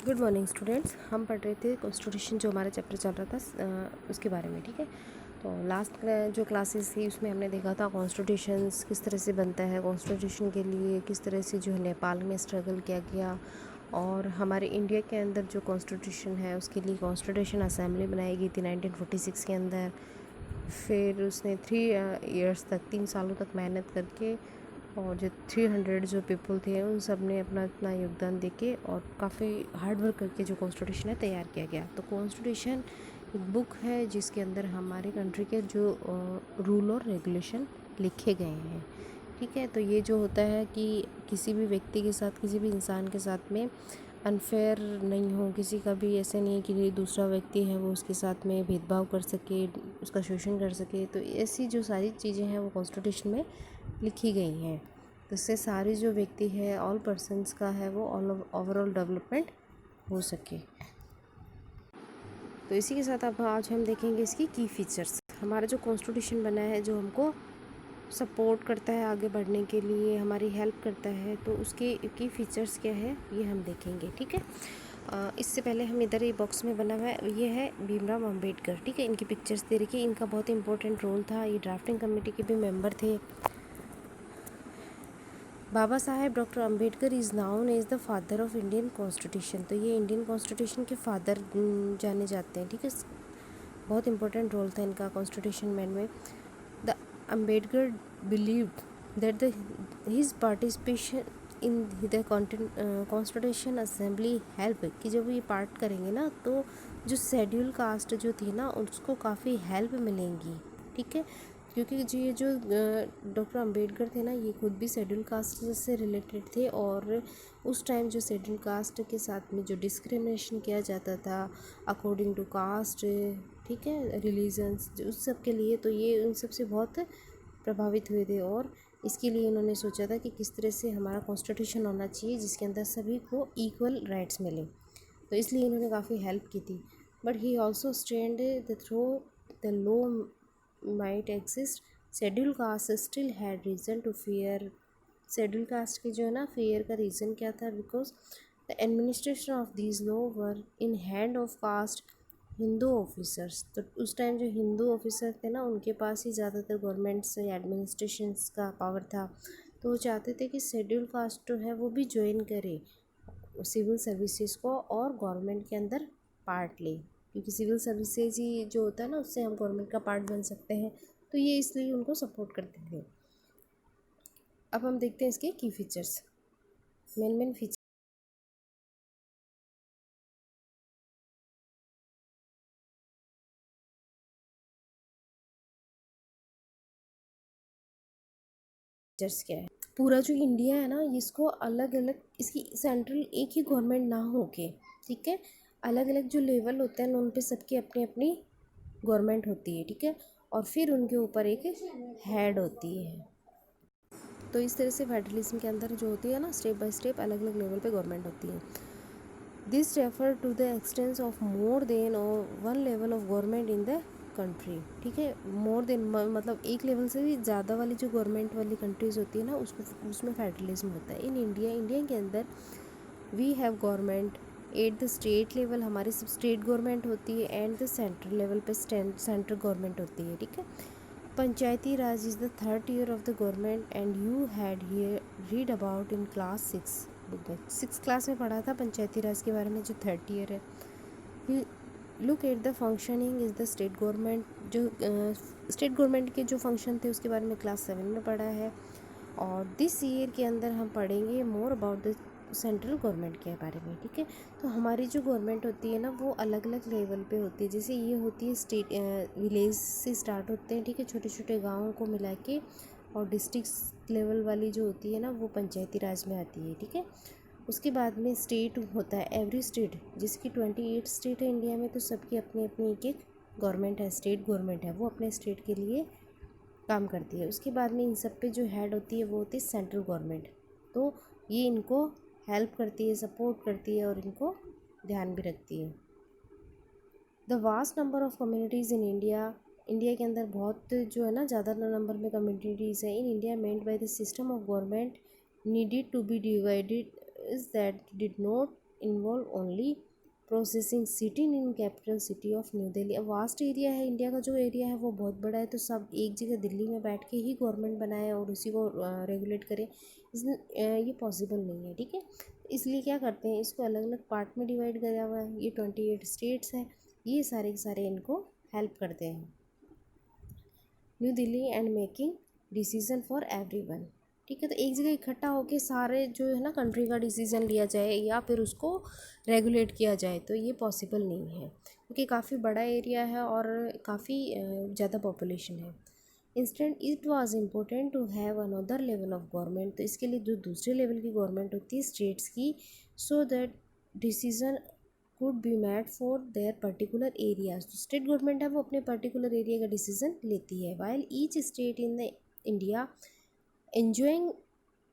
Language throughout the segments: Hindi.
Good morning students. हम पढ़ रहे थे कॉन्स्टिट्यूशन, जो हमारा चैप्टर चल रहा था उसके बारे में। ठीक है, तो लास्ट जो क्लासेस थी उसमें हमने देखा था कॉन्स्टिट्यूशंस किस तरह से बनता है, कॉन्स्टिट्यूशन के लिए किस तरह से जो है नेपाल में स्ट्रगल किया गया, और हमारे इंडिया के अंदर जो कॉन्स्टिट्यूशन है उसके लिए कॉन्स्टिट्यूशन असेंबली बनाई गई थी 1946 के अंदर। फिर उसने 3 इयर्स तक, 3 सालों तक मेहनत करके, और जो 300 जो पीपल थे उन सब ने अपना अपना योगदान देके और काफ़ी हार्ड वर्क करके जो कॉन्स्टिट्यूशन है तैयार किया गया। तो कॉन्स्टिट्यूशन एक बुक है जिसके अंदर हमारे कंट्री के जो रूल और रेगुलेशन लिखे गए हैं। ठीक है, तो ये जो होता है कि किसी भी व्यक्ति के साथ, किसी भी इंसान के साथ में अनफेयर नहीं हो, किसी का भी ऐसे नहीं कि दूसरा व्यक्ति है वो उसके साथ में भेदभाव कर सके, उसका शोषण कर सके। तो ऐसी जो सारी चीज़ें हैं वो कॉन्स्टिट्यूशन में लिखी गई हैं। तो इससे सारी जो व्यक्ति है, ऑल पर्सन्स का है, वो ओवरऑल डेवलपमेंट हो सके। तो इसी के साथ अब आज हम देखेंगे इसकी की फीचर्स। हमारा जो कॉन्स्टिट्यूशन बना है, जो हमको सपोर्ट करता है आगे बढ़ने के लिए, हमारी हेल्प करता है, तो उसके की फ़ीचर्स क्या है ये हम देखेंगे। ठीक है, इससे पहले हम इधर ये बॉक्स में बना हुआ है, ये है भीमराव अंबेडकर। ठीक है, इनकी पिक्चर्स दे रखी है। इनका बहुत इंपॉर्टेंट रोल था, ये ड्राफ्टिंग कमेटी के भी मेंबर थे। Baba Saheb doctor Ambedkar is known as the father of Indian constitution. तो ये इंडियन कॉन्स्टिट्यूशन के फादर जाने जाते हैं। ठीक है, बहुत इंपॉर्टेंट रोल था इनका कॉन्स्टिट्यूशन में। The Ambedkar believed that the his participation in the constitution assembly help, कि जब ये पार्ट करेंगे ना तो जो शेड्यूल कास्ट जो थी ना उसको काफ़ी हेल्प मिलेंगी। ठीक है, क्योंकि ये जो डॉक्टर अंबेडकर थे ना, ये खुद भी शेड्यूल कास्ट से रिलेटेड थे, और उस टाइम जो शेड्यूल कास्ट के साथ में जो डिस्क्रिमिनेशन किया जाता था अकॉर्डिंग टू कास्ट, ठीक है, रिलीजन्स, उस सब के लिए, तो ये उन सब से बहुत प्रभावित हुए थे। और इसके लिए इन्होंने सोचा था कि किस तरह से हमारा कॉन्स्टिट्यूशन होना चाहिए जिसके अंदर सभी को इक्वल राइट्स मिले। तो इसलिए इन्होंने काफ़ी हेल्प की थी। But he also stand the though the law might exist, scheduled caste still had reason to fear. Scheduled caste की जो है ना फियर का रीज़न क्या था? Because the administration of these law were in hand of caste Hindu officers. तो उस टाइम जो हिंदू ऑफिसर थे ना उनके पास ही ज़्यादातर गवर्नमेंट्स या एडमिनिस्ट्रेशंस का पावर था। तो वो चाहते थे कि शेड्यूल कास्ट जो है वो भी ज्वाइन करे सिविल सर्विसेज को और गवर्नमेंट के अंदर पार्ट ले, क्योंकि सिविल सर्विसेज ही जो होता है ना उससे हम गवर्नमेंट का पार्ट बन सकते हैं। तो ये इसलिए उनको सपोर्ट करते थे। अब हम देखते हैं इसके की फीचर्स, मेन फीचर्स क्या है। पूरा जो इंडिया है ना, इसको अलग अलग, इसकी सेंट्रल एक ही गवर्नमेंट ना होके, ठीक है, अलग अलग जो लेवल होते हैं उन पे सबकी अपनी अपनी गवर्नमेंट होती है। ठीक है, और फिर उनके ऊपर एक हेड होती है। तो इस तरह से फेडरलिज्म के अंदर जो होती है ना, स्टेप बाय स्टेप अलग अलग लेवल पे गवर्नमेंट होती है। This refer to the existence of more than one level of government in the country. ठीक है, मोर देन मतलब एक लेवल से भी ज़्यादा वाली जो गवर्नमेंट वाली कंट्रीज़ होती है ना उसको, उसमें फेडरलिज्म होता है। इन इंडिया के अंदर we have government at the state level, हमारी सब स्टेट गवर्नमेंट होती है, एंड द सेंट्रल लेवल पे सेंट्रल गवर्नमेंट होती है। ठीक है, Panchayati Raj is the third year of the government, and you had here read about in class 6 book में। 6 क्लास में पढ़ा था पंचायती राज के बारे में, जो थर्ड ईयर है। Look at the functioning is the state government, जो स्टेट गवर्नमेंट के जो फंक्शन थे उसके बारे में क्लास 7 में पढ़ा है। और दिस ईयर के अंदर हम पढ़ेंगे more about the central government के बारे में। ठीक है, तो हमारी जो गवर्नमेंट होती है ना वो अलग अलग लेवल पे होती है। जैसे ये होती है स्टेट, विलेज से स्टार्ट होते हैं, ठीक है, छोटे छोटे गाँवों को मिला के, और डिस्ट्रिक्ट लेवल वाली जो होती है ना वो पंचायती राज में आती है। ठीक है, उसके बाद में स्टेट होता है, एवरी स्टेट, जिसकी 28 स्टेट है इंडिया में, तो सबकी अपनी अपनी एक गवर्नमेंट है, स्टेट गवर्नमेंट है, वो अपने स्टेट के लिए काम करती है। उसके बाद में इन सब पे जो हेड होती है वो होती है सेंट्रल गवर्नमेंट। तो ये इनको हेल्प करती है, सपोर्ट करती है, और इनको ध्यान भी रखती है। The vast number of communities in India के अंदर बहुत जो है ना ज़्यादा नंबर में कम्युनिटीज़ हैं। In India meant by the system of government needed to be divided is that did not involve only processing city in capital city of new Delhi. अब वास्ट एरिया है, इंडिया का जो एरिया है वो बहुत बड़ा है, तो सब एक जगह दिल्ली में बैठ के ही गवर्नमेंट बनाए और उसी को रेगुलेट करे, ये पॉसिबल नहीं है, ठीक है। इसलिए क्या करते हैं, इसको अलग अलग पार्ट में डिवाइड करा हुआ है। ये 28 स्टेट्स हैं, ये सारे के सारे इनको हेल्प करते हैं new Delhi and making decision for everyone, ठीक है। तो एक जगह इकट्ठा होके सारे जो है ना कंट्री का डिसीज़न लिया जाए या फिर उसको रेगुलेट किया जाए, तो ये पॉसिबल नहीं है, क्योंकि काफ़ी बड़ा एरिया है और काफ़ी ज़्यादा पॉपुलेशन है। Instead it was important to have another level of government, तो इसके लिए जो दूसरे लेवल की गवर्नमेंट होती है स्टेट्स की, so that decision could be made for their particular areas. तो स्टेट गवर्नमेंट है वो अपने पर्टिकुलर एरिया का डिसीजन लेती है, while each state in the India enjoying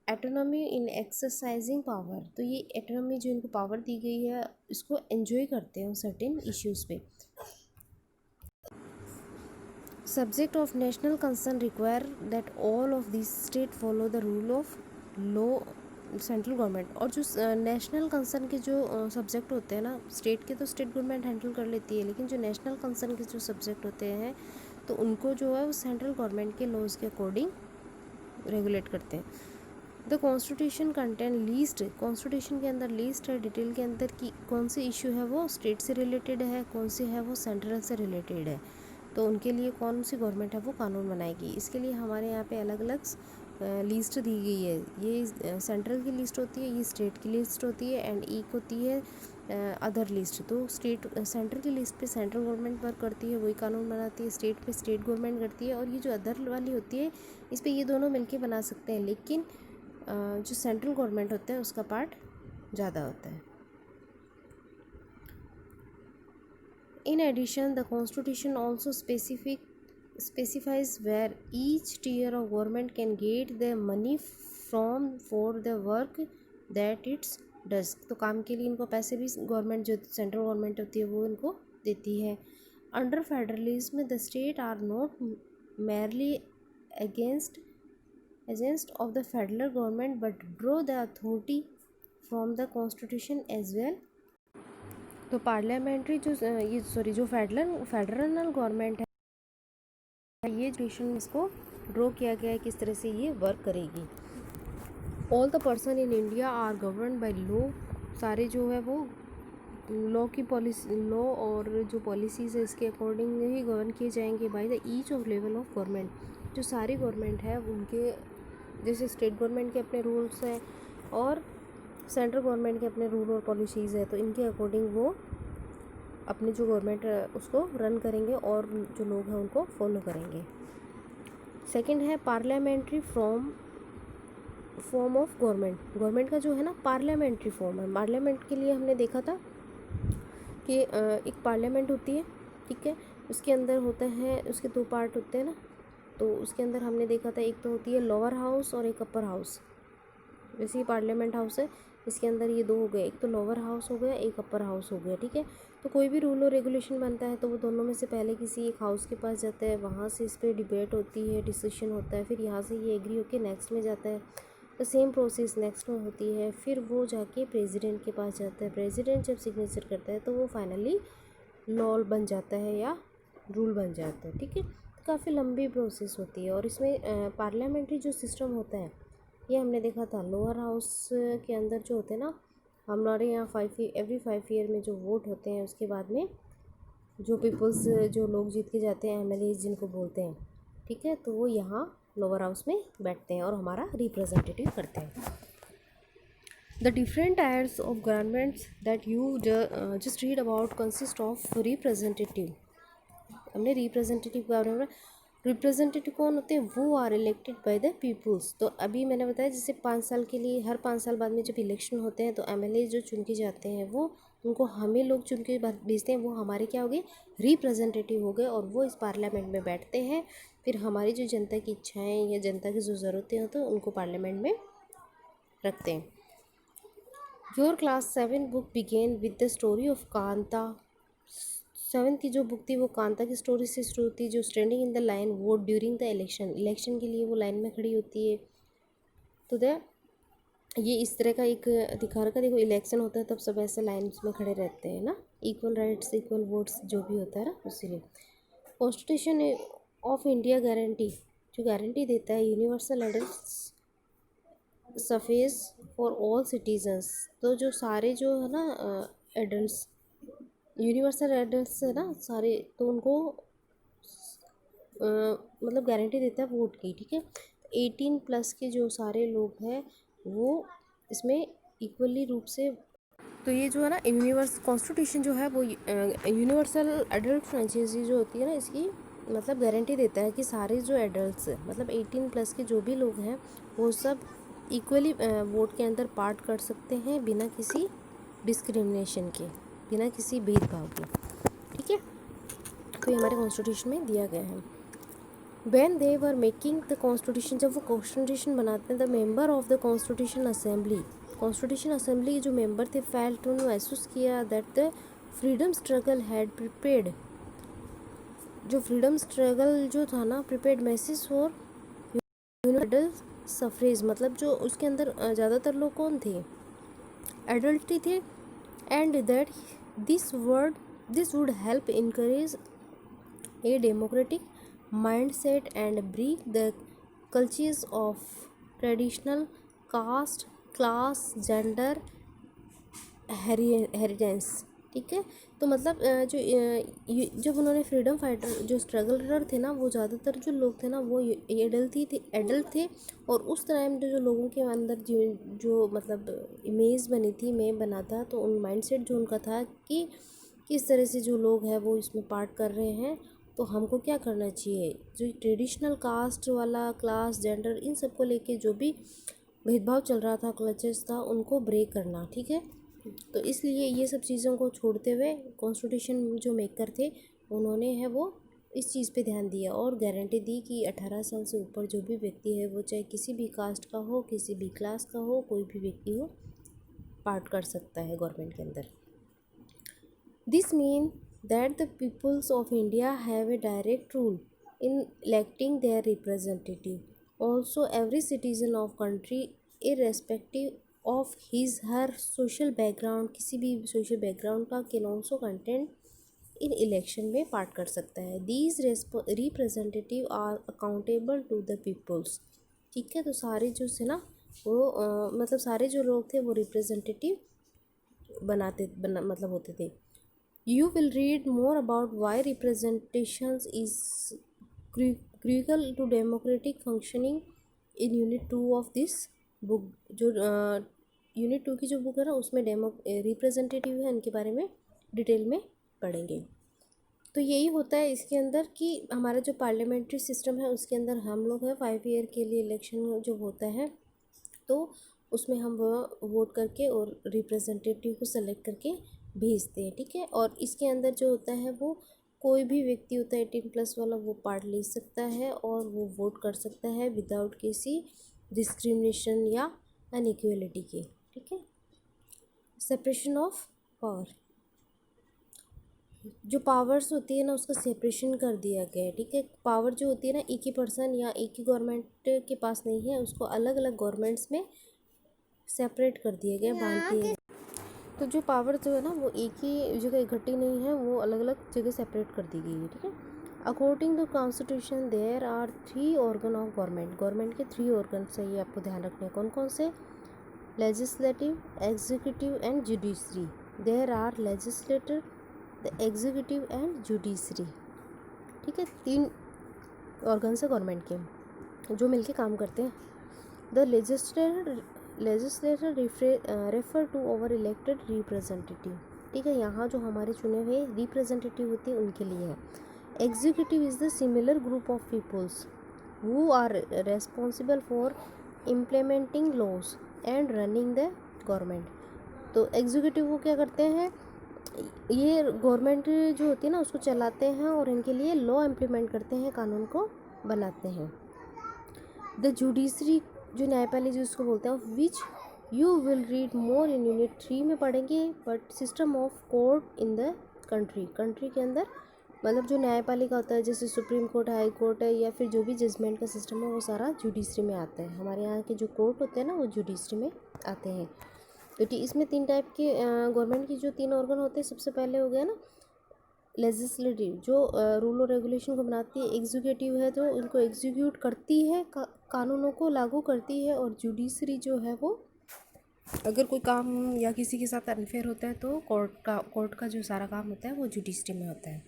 autonomy in exercising power. तो ये एटोनॉमी जो इनको पावर दी गई है इसको एंजॉय करते हैं सर्टेन इश्यूज़ पे। Subject of national concern require that all of this state follow the rule of law central government. और जो नेशनल कंसर्न के जो सब्जेक्ट होते हैं ना, स्टेट के तो स्टेट गवर्नमेंट हैंडल कर लेती है, लेकिन जो नेशनल कंसर्न के जो सब्जेक्ट होते हैं तो उनको जो है वो सेंट्रल गवर्नमेंट के लॉज के अकॉर्डिंग रेगुलेट करते हैं। The constitution content least, constitution के अंदर लीस्ट है डिटेल के अंदर कि कौन सी इशू है वो स्टेट से रिलेटेड है, कौन सी है वो सेंट्रल से रिलेटेड है, तो उनके लिए कौन सी गवर्नमेंट है वो कानून बनाएगी। इसके लिए हमारे यहाँ पे अलग अलग लिस्ट दी गई है। ये सेंट्रल की लिस्ट होती है, ये स्टेट की लिस्ट होती है, एंड एक होती है अदर लिस्ट। तो स्टेट सेंट्रल की लिस्ट पे सेंट्रल गवर्नमेंट वर्क करती है, वही कानून बनाती है। स्टेट पे स्टेट गवर्नमेंट करती है, और ये जो अदर वाली होती है इस पे ये दोनों मिलके बना सकते हैं, लेकिन जो सेंट्रल गवर्नमेंट होता है उसका पार्ट ज़्यादा होता है। In addition the constitution also specifies where each tier of government can get the money from for the work that it's does। तो काम के लिए इनको पैसे भी गवर्नमेंट जो सेंट्रल गवर्नमेंट होती है वो इनको देती है। Under federalism the state are not merely against of the federal government but draw the authority from the constitution as well। तो पार्लियामेंट्री जो जो फेडरल गवर्नमेंट है, ये डिसीजन इसको ड्रॉ किया गया है किस तरह से ये वर्क करेगी। All the person in India are govern by law, सारे जो है वो लॉ की पॉलिसी, लॉ और जो पॉलिसीज़ है इसके अकॉर्डिंग ही गवर्न किए जाएंगे by the each of level of government. जो सारी गवर्नमेंट है उनके जैसे स्टेट गवर्नमेंट के अपने रूल्स हैं और सेंट्रल गवर्नमेंट के अपने रूल और पॉलिसीज़ है, तो इनके अकॉर्डिंग वो अपनी जो गवर्नमेंट उसको रन करेंगे और जो लोग हैं उनको फॉलो करेंगे। सेकंड है parliamentary form of government. Government का जो है ना पार्लियामेंट्री फॉर्म है। पार्लियामेंट के लिए हमने देखा था कि एक पार्लियामेंट होती है, ठीक है, उसके अंदर होता है, उसके दो पार्ट होते हैं ना, तो उसके अंदर हमने देखा था एक तो होती है लोअर हाउस और एक अपर हाउस। वैसे ही पार्लियामेंट हाउस है, इसके अंदर ये दो हो गए, एक तो लोअर हाउस हो गया, एक अपर हाउस हो गया, ठीक है। तो कोई भी रूल और रेगुलेशन बनता है तो वो दोनों में से पहले किसी एक हाउस के पास जाता है, वहाँ से इस पर डिबेट होती है, डिसीजन होता है, फिर यहाँ से ये एग्री होकर नेक्स्ट में जाता है, तो सेम प्रोसेस नेक्स्ट में होती है, फिर वो जाके प्रेसिडेंट के पास जाता है। प्रेसिडेंट जब सिग्नेचर करता है तो वो फाइनली लॉ बन जाता है या रूल बन जाता है, ठीक है। तो काफ़ी लंबी प्रोसेस होती है। और इसमें पार्लियामेंट्री जो सिस्टम होता है ये हमने देखा था लोअर हाउस के अंदर जो होते हैं ना, हमारे यहाँ एवरी 5 ईयर में जो वोट होते हैं उसके बाद में जो पीपल्स जो लोग जीत के जाते हैं एमएलए जिनको बोलते हैं, ठीक है, तो वो यहाँ लोअर हाउस में बैठते हैं और हमारा रिप्रेजेंटेटिव करते हैं। The different tiers of governments that you just read about consist of representative. हमने रिप्रेजेंटेटिव के बारे में, रिप्रेजेंटेटिव कौन होते हैं, वो are elected by the peoples. तो अभी मैंने बताया जैसे 5 साल के लिए, हर 5 साल बाद में जब इलेक्शन होते हैं तो एमएलए जो चुन के जाते हैं वो उनको हमें लोग चुन के भेजते हैं, वो हमारे क्या हो गए, रिप्रेजेंटेटिव हो गए, और वो इस पार्लियामेंट में बैठते हैं। फिर हमारी जो जनता की इच्छाएँ या जनता की जो ज़रूरतें होती हैं तो उनको पार्लियामेंट में रखते हैं। Your class 7 book begin with the story of Kanta. 7th की जो बुक थी वो कांता की स्टोरी से शुरू होती है, जो standing in the line vote during the election, election के लिए वो लाइन में खड़ी होती है। तो द ये इस तरह का एक दिखा रखा, देखो इलेक्शन होता है तब सब ऐसे लाइन्स में खड़े रहते हैं ना, इक्वल राइट्स इक्वल वोट्स जो भी होता है ना, इसीलिए कॉन्स्टिट्यूशन ऑफ इंडिया गारंटी, जो गारंटी देता है universal adult suffrage for all citizens. तो जो सारे जो है ना एडल्ट्स, यूनिवर्सल एडल्ट्स है ना सारे, तो उनको मतलब गारंटी देता है वोट की, ठीक है। 18+ के जो सारे लोग हैं वो इसमें इक्वली रूप से, तो ये जो है ना यूनिवर्स कॉन्स्टिट्यूशन जो है वो यूनिवर्सल एडल्ट फ्रेंचाइजी जो होती है ना, इसकी मतलब गारंटी देता है कि सारे जो एडल्ट्स मतलब 18+ के जो भी लोग हैं वो सब इक्वली वोट के अंदर पार्ट कर सकते हैं बिना किसी डिस्क्रिमिनेशन के, बिना किसी भेदभाव के, ठीक है। तो ये हमारे कॉन्स्टिट्यूशन में दिया गया है। When they were making the constitution, जब वो कॉन्स्टिट्यूशन बनाते हैं, the member of the constitution assembly के जो मेंबर थे फेल्ट, उन्होंने महसूस किया that the freedom struggle had prepared, जो फ्रीडम स्ट्रगल जो था ना prepared message for adult suffrage, मतलब जो उसके अंदर ज़्यादातर लोग कौन थे, एडल्ट ही थे, and that this would help encourage a democratic mindset and break the cultures of traditional caste, class, gender inheritance, ठीक है। तो मतलब जब उन्होंने फ्रीडम फाइटर जो स्ट्रगलर थे ना, वो ज़्यादातर जो लोग थे ना वो एडल्ट थे। और उस टाइम जो लोगों के अंदर जो मतलब इमेज बनी थी, मैं बना था, तो उन माइंडसेट जो उनका था कि किस तरह से जो लोग हैं वो इसमें पार्ट कर रहे हैं, तो हमको क्या करना चाहिए, जो ट्रेडिशनल कास्ट वाला क्लास जेंडर इन सबको लेके जो भी भेदभाव चल रहा था, क्लचेस था, उनको ब्रेक करना, ठीक है। तो इसलिए ये सब चीज़ों को छोड़ते हुए कॉन्स्टिट्यूशन जो मेकर थे उन्होंने है वो इस चीज़ पे ध्यान दिया और गारंटी दी कि 18 साल से ऊपर जो भी व्यक्ति है, वो चाहे किसी भी कास्ट का हो, किसी भी क्लास का हो, कोई भी व्यक्ति हो, पार्ट कर सकता है गवर्नमेंट के अंदर। This mean that the peoples of India have a direct role in electing their representative. Also, every citizen of country, irrespective of his her social background, किसी भी social background का, can also contend in election में पार्ट कर सकता है। These representative are accountable to the peoples, ठीक है। तो सारे जो से ना वो मतलब सारे जो लोग थे वो रिप्रेजेंटेटिव मतलब होते थे। You will read more about why representations is critical to democratic functioning in Unit 2 of this book। जो Unit 2 की जो बुक है ना उसमें रिप्रेजेंटेटिव है, इनके बारे में डिटेल में पढ़ेंगे। तो यही होता है इसके अंदर कि हमारा जो पार्लियामेंट्री सिस्टम है उसके अंदर हम लोग हैं 5 ईयर के लिए इलेक्शन जो होता है, तो उसमें हम वोट करके और रिप्रेजेंटेटिव को सेलेक्ट करके भेजते हैं, ठीक है। और इसके अंदर जो होता है वो कोई भी व्यक्ति होता है 18+ वाला, वो पार्ट ले सकता है और वो वोट कर सकता है विदाउट किसी डिस्क्रिमिनेशन या अनइक्वलिटी के, ठीक है। सेपरेशन ऑफ पावर, जो पावर्स होती है ना उसका सेपरेशन कर दिया गया है, ठीक है। पावर जो होती है ना एक ही पर्सन या एक ही गवर्नमेंट के पास नहीं है, उसको अलग अलग गवर्नमेंट्स में सेपरेट कर दिया गया, बांध दिया गया। तो जो पावर जो है ना वो एक ही जगह इकट्ठी नहीं है, वो अलग अलग जगह सेपरेट कर दी गई है, ठीक है। According to constitution there are 3 organ of government के 3 ऑर्गन चाहिए आपको ध्यान रखने, कौन कौन से, legislative, executive and judiciary. There are legislator, the executive and judiciary, ठीक है। 3 ऑर्गन है गवर्नमेंट के जो मिलके काम करते हैं। The legislator refer to our elected representative, ठीक है। यहाँ जो हमारे चुने हुए रिप्रेजेंटेटिव होते हैं उनके लिए है। Executive is the similar group of peoples who are responsible for implementing laws and running the government. तो एग्जीक्यूटिव वो क्या करते हैं, ये गवर्नमेंट जो होती है ना उसको चलाते हैं और इनके लिए लॉ इम्प्लीमेंट करते हैं, कानून को बनाते हैं। द जुडिशरी जो न्यायपालिका जिसको बोलते हैं, which you will read more in unit 3 में पढ़ेंगे। But system of court in the country के अंदर मतलब जो न्यायपालिका होता है, जैसे सुप्रीम कोर्ट, हाई कोर्ट है, या फिर जो भी जजमेंट का सिस्टम है वो सारा जुडिशरी में आता है। हमारे यहाँ के जो कोर्ट होते हैं ना वो जुडिशरी में आते हैं। तो इसमें 3 टाइप के गवर्नमेंट की जो 3 ऑर्गन होते हैं, सबसे पहले हो गया ना लेजिस्लेटिव, जो रूल और रेगुलेशन को बनाती है। एग्जीक्यूटिव है तो उनको एग्जीक्यूट करती है, कानूनों को लागू करती है। और जुडिशरी जो है वो अगर कोई काम या किसी के साथ अनफेयर होता है तो कोर्ट का जो सारा काम होता है वो जुडिशरी में होता है।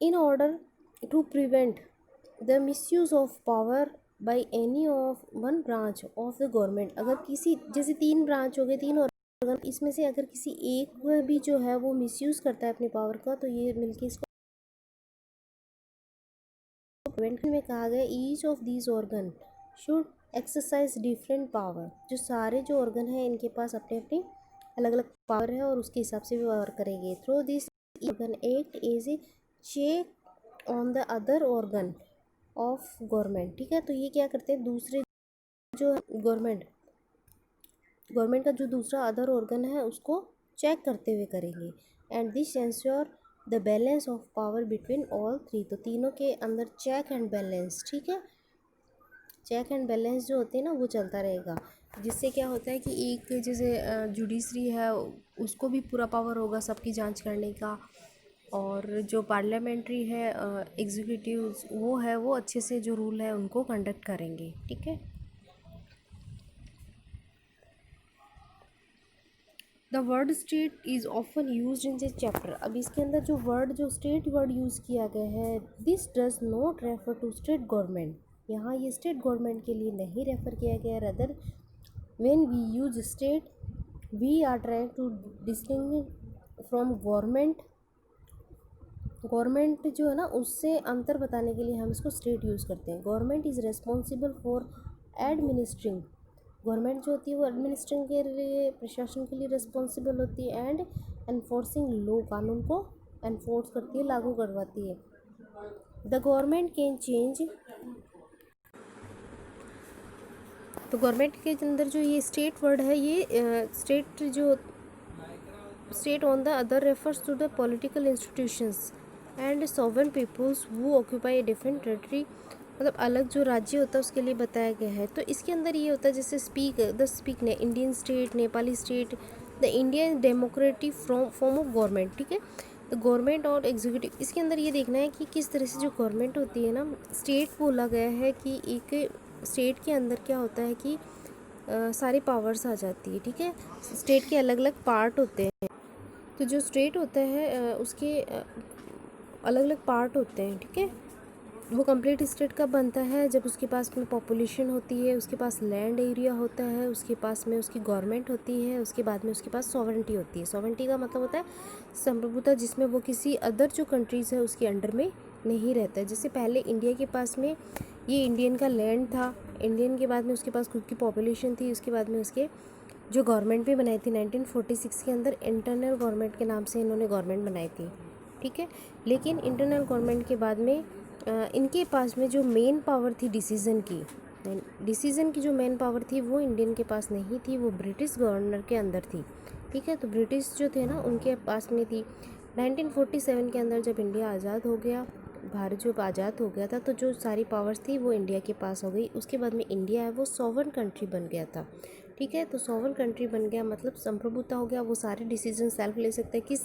In order to prevent the misuse of power by any of one branch of the government, अगर किसी जैसे 3 ब्रांच हो गए, 3 ऑर्गन, इसमें से अगर किसी एक भी जो है वो मिसयूज करता है अपनी पावर का, तो ये मिलके इसको प्रिवेंट में कहा गया। Each of these organ should exercise different power, जो सारे जो ऑर्गन हैं इनके पास अपने अपनी अलग अलग पावर है और उसके हिसाब से भी पावर करेंगे। Through this organ act as a check on the other organ of government. ठीक है, तो ये क्या करते हैं, दूसरे जो गवर्नमेंट का जो दूसरा अदर ऑर्गन है उसको चेक करते हुए करेंगे। And this ensure the balance of power between all three, तो तीनों के अंदर चेक एंड बैलेंस, ठीक है, चेक एंड बैलेंस जो होते हैं ना वो चलता रहेगा। जिससे क्या होता है कि एक जैसे जुडिशरी है उसको भी पूरा पावर होगा सबकी जांच करने का, और जो पार्लियामेंट्री है एग्जीक्यूटिव वो है वो अच्छे से जो रूल है उनको कंडक्ट करेंगे। ठीक है, the word state is often use in this chapter. अब इसके अंदर जो वर्ड जो स्टेट वर्ड यूज़ किया गया है, this does not refer to state government, यहाँ ये स्टेट गवर्नमेंट के लिए नहीं रेफर किया गया। Rather when we use state we are trying to distinguish from government. Government जो है ना उससे अंतर बताने के लिए हम इसको स्टेट यूज़ करते हैं। Government is responsible for administering, government जो होती है वो एडमिनिस्ट्रेशन के लिए, प्रशासन के लिए रिस्पॉन्सिबल होती है। एंड एनफोर्सिंग लॉ, कानून को एनफोर्स करती है, लागू करवाती है। द गवर्नमेंट कैन चेंज, तो गवर्नमेंट के अंदर जो ये स्टेट वर्ड है, ये स्टेट जो state on the other refers to the political institutions and sovereign peoples who occupy a different territory, मतलब अलग जो राज्य होता है उसके लिए बताया गया है। तो इसके अंदर ये होता है जैसे स्पीक ने Indian state, Nepali state, the Indian democratic form of government. ठीक है, तो गवर्नमेंट और एग्जीक्यूटिव, इसके अंदर ये देखना है कि किस तरह से जो गवर्नमेंट होती है ना, स्टेट बोला गया है कि एक स्टेट के अंदर क्या होता है कि सारी पावर्स आ जाती है। ठीक है, स्टेट के अलग अलग पार्ट होते हैं, तो जो स्टेट होता है उसके अलग अलग पार्ट होते हैं। ठीक है, वो कंप्लीट स्टेट कब बनता है, जब उसके पास में पॉपुलेशन होती है, उसके पास लैंड एरिया होता है, उसके पास में उसकी गवर्नमेंट होती है, उसके बाद में उसके पास सॉवरेंटी होती है। सॉवरेंटी का मतलब होता है संप्रभुता, जिसमें वो किसी अदर जो कंट्रीज़ है उसके अंडर में नहीं रहता है। जैसे पहले इंडिया के पास में ये इंडियन का लैंड था, इंडियन के बाद में उसके पास खुद की पॉपुलेशन थी, उसके बाद में उसके जो गवर्नमेंट भी बनाई थी 1946 के अंदर, इंटरनल गवर्नमेंट के नाम से इन्होंने गवर्नमेंट बनाई थी। ठीक है, लेकिन इंटरनल गवर्नमेंट के बाद में इनके पास में जो मेन पावर थी डिसीज़न की जो मेन पावर थी वो इंडियन के पास नहीं थी, वो ब्रिटिश गवर्नर के अंदर थी। ठीक है, तो ब्रिटिश जो थे ना उनके पास में थी। 1947 के अंदर जब इंडिया आज़ाद हो गया, भारत जब आज़ाद हो गया था, तो जो सारी पावर्स थी वो इंडिया के पास हो गई। उसके बाद में इंडिया है वो सॉवरेन कंट्री बन गया था। ठीक है, तो सॉवरेन कंट्री बन गया मतलब संप्रभुता हो गया, वो सारे डिसीजन सेल्फ ले सकता है, किस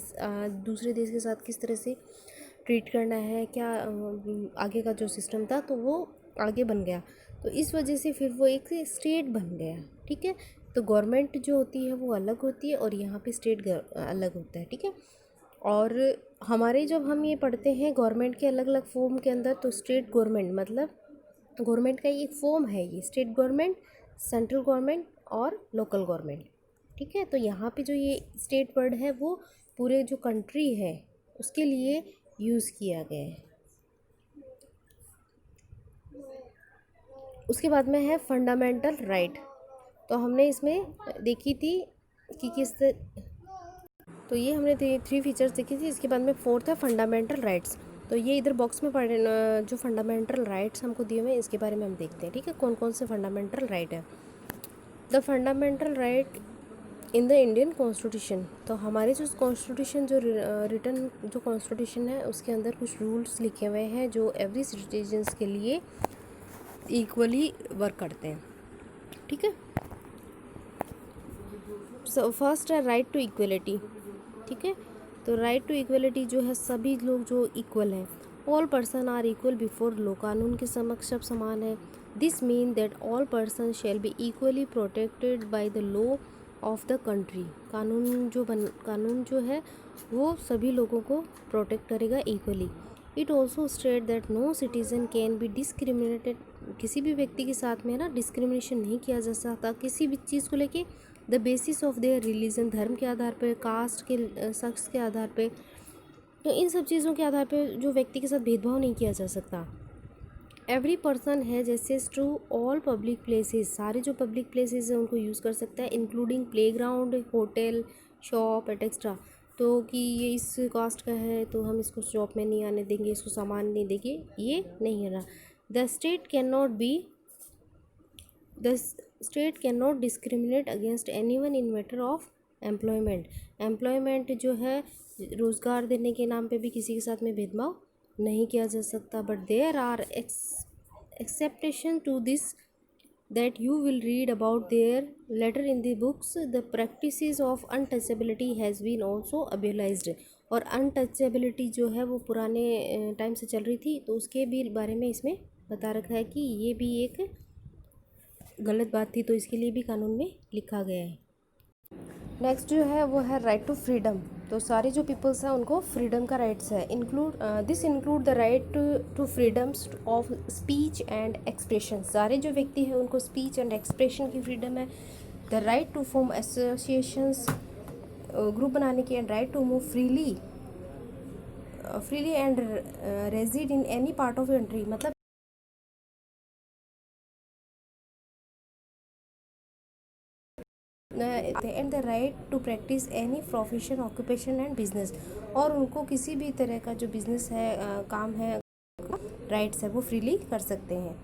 दूसरे देश के साथ किस तरह से ट्रीट करना है, क्या आगे का जो सिस्टम था तो वो आगे बन गया। तो इस वजह से फिर वो एक स्टेट बन गया। ठीक है, तो गवर्नमेंट जो होती है वो अलग होती है और यहाँ पे स्टेट अलग होता है। ठीक है, और हमारे जब हम ये पढ़ते हैं गवर्नमेंट के अलग अलग फॉर्म के अंदर, तो स्टेट गवर्नमेंट मतलब गवर्नमेंट का एक फॉर्म है ये, स्टेट गवर्नमेंट, सेंट्रल गवर्नमेंट और लोकल गवर्नमेंट। ठीक है, तो यहाँ पे जो ये स्टेट वर्ड है वो पूरे जो कंट्री है उसके लिए यूज़ किया गया है। उसके बाद में है फंडामेंटल राइट, तो हमने इसमें देखी थी कि तो ये हमने 3 फीचर्स देखी थी। इसके बाद में 4th है फंडामेंटल राइट्स। तो ये इधर बॉक्स में पढ़े जो फंडामेंटल राइट्स हमको दिए हुए हैं इसके बारे में हम देखते हैं। ठीक है, कौन कौन से फंडामेंटल राइट है। The fundamental right in the Indian constitution, तो हमारे जो कॉन्स्टिट्यूशन जो रिटर्न जो कॉन्स्टिट्यूशन है उसके अंदर कुछ रूल्स लिखे हुए हैं जो एवरी सिटीजन्स के लिए इक्वली वर्क करते हैं, ठीक है। सो फर्स्ट है राइट टू इक्वलिटी, ठीक है। तो राइट टू इक्वलिटी जो है, सभी लोग जो इक्वल हैं, all person are equal before law, कानून के समक्ष सब समान है। This mean that all person shall be equally protected by the law of the country. कानून जो है वो सभी लोगों को प्रोटेक्ट करेगा equally. It also state that no citizen can be discriminated, किसी भी व्यक्ति के साथ में ना डिस्क्रिमिनेशन नहीं किया जा सकता किसी भी चीज़ को लेके, the basis of their religion, धर्म के आधार पर, कास्ट के, शख्स के आधार पर, तो इन सब चीज़ों के आधार पर जो व्यक्ति के साथ भेदभाव नहीं किया जा सकता। Every person has access to all public places, सारे जो पब्लिक प्लेसेस हैं उनको यूज़ कर सकता है, इंक्लूडिंग प्लेग्राउंड, होटल, शॉप एटेक्स्ट्रा। तो कि ये इस कास्ट का है तो हम इसको शॉप में नहीं आने देंगे, इसको सामान नहीं देंगे, ये नहीं है ना। The state can not discriminate against anyone in matter of employment जो है, रोज़गार देने के नाम पे भी किसी के साथ में भेदभाव नहीं किया जा सकता। But there are exceptions to this that you will read about their later in the books. The practices of untouchability has been also abolished, और अनटचेबिलिटी जो है वो पुराने टाइम से चल रही थी, तो उसके भी बारे में इसमें बता रखा है कि ये भी एक गलत बात थी, तो इसके लिए भी कानून में लिखा गया है। नेक्स्ट जो है वो है राइट टू फ्रीडम। तो सारे जो पीपल्स हैं उनको फ्रीडम का राइट्स है। This include the right to freedoms of speech and expression, सारे जो व्यक्ति हैं उनको स्पीच एंड एक्सप्रेशन की फ्रीडम है। The right to form associations, group बनाने की, and right to move freely and reside in any part of country, मतलब and the right to practice any profession, occupation and business, और उनको किसी भी तरह का जो बिजनेस है, काम है, राइट्स है, वो फ्रीली कर सकते हैं।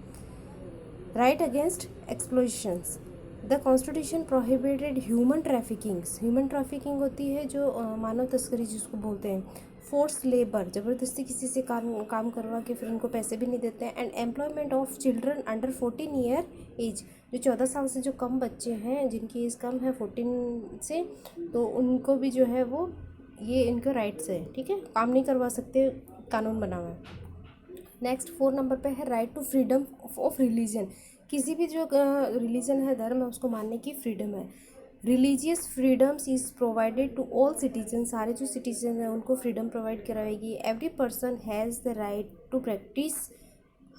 Right against exploitations, the constitution prohibited human trafficking होती है जो मानव तस्करी जिसको बोलते हैं, फोर्स लेबर, ज़बरदस्ती किसी से काम करवा के फिर उनको पैसे भी नहीं देते हैं, and employment of children under 14 year age, जो 14 साल से जो कम बच्चे हैं जिनकी एज कम है 14 से, तो उनको भी जो है वो ये इनके राइट्स है, ठीक है, काम नहीं करवा सकते, कानून बना हुआ है। नेक्स्ट 4 नंबर पे है right to freedom of religion, किसी भी जो रिलीजन है, धर्म है, उसको मानने की फ्रीडम है। Religious freedoms is provided to all citizen, सारे जो सिटीजन हैं उनको फ्रीडम प्रोवाइड कराएगी। Every person has the right to practice,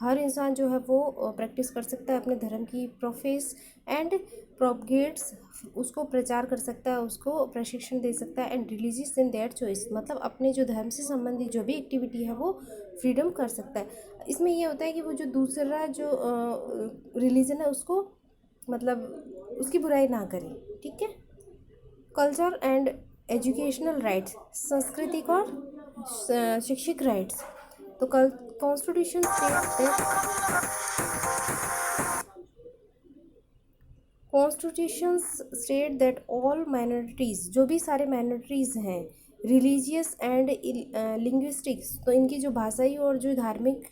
हर इंसान जो है वो प्रैक्टिस कर सकता है अपने धर्म की, प्रोफेस एंड प्रोपगेट्स, उसको प्रचार कर सकता है, उसको प्रशिक्षण दे सकता है, and religious in their choice, मतलब अपने जो धर्म से संबंधित जो भी एक्टिविटी है वो फ्रीडम कर सकता है। इसमें ये होता है कि वो जो दूसरा जो रिलीजन है उसको मतलब उसकी बुराई ना करें, ठीक है। कल्चर एंड एजुकेशनल राइट्स, सांस्कृतिक और शैक्षिक राइट्स, तो constitution state that all minorities, जो भी सारे माइनॉरिटीज़ हैं, रिलीजियस एंड लिंग्विस्टिक्स, तो इनकी जो भाषाई और जो धार्मिक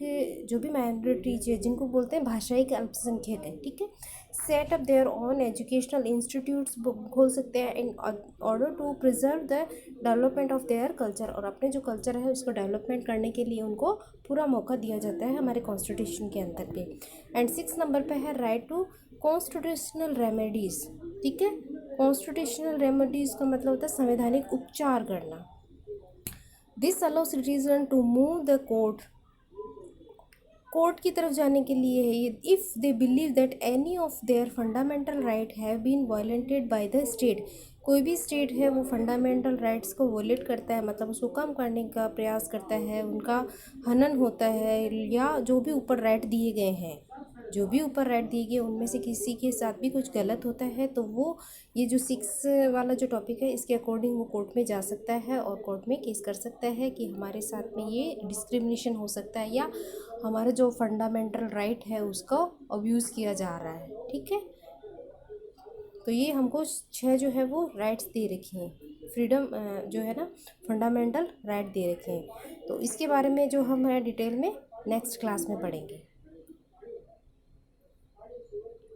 जो भी माइनॉरिटीज है जिनको बोलते हैं भाषाई के अल्पसंख्यक है, ठीक है, set up their on educational institutes खोल सकते हैं in order to preserve the development of their culture, और अपने जो कल्चर है उसको डेवलपमेंट करने के लिए उनको पूरा मौका दिया जाता है हमारे कॉन्स्टिट्यूशन के अंदर पे। एंड 6 नंबर पे है राइट टू कॉन्स्टिट्यूशनल रेमेडीज़, ठीक है। कॉन्स्टिट्यूशनल रेमेडीज़ का मतलब होता है संवैधानिक उपचार करना। This allow citizen to move the court की तरफ जाने के लिए है ये, if they believe that any of their fundamental right have been violated by the state, कोई भी स्टेट है वो फंडामेंटल राइट्स को वॉयलेट करता है, मतलब उसको कम करने का प्रयास करता है, उनका हनन होता है, या जो भी ऊपर राइट दिए गए हैं, जो भी ऊपर राइट दिए गए उनमें से किसी के साथ भी कुछ गलत होता है, तो वो ये जो 6 वाला जो टॉपिक है इसके अकॉर्डिंग वो कोर्ट में जा सकता है और कोर्ट में केस कर सकता है कि हमारे साथ में ये डिस्क्रिमिनेशन हो सकता है या हमारा जो फंडामेंटल राइट है उसका अब्यूज़ किया जा रहा है, ठीक है। तो ये हमको 6 जो है वो राइट्स दे रखी हैं, फ्रीडम जो है ना, फंडामेंटल राइट दे रखे हैं, तो इसके बारे में जो हम है डिटेल में नेक्स्ट क्लास में पढ़ेंगे।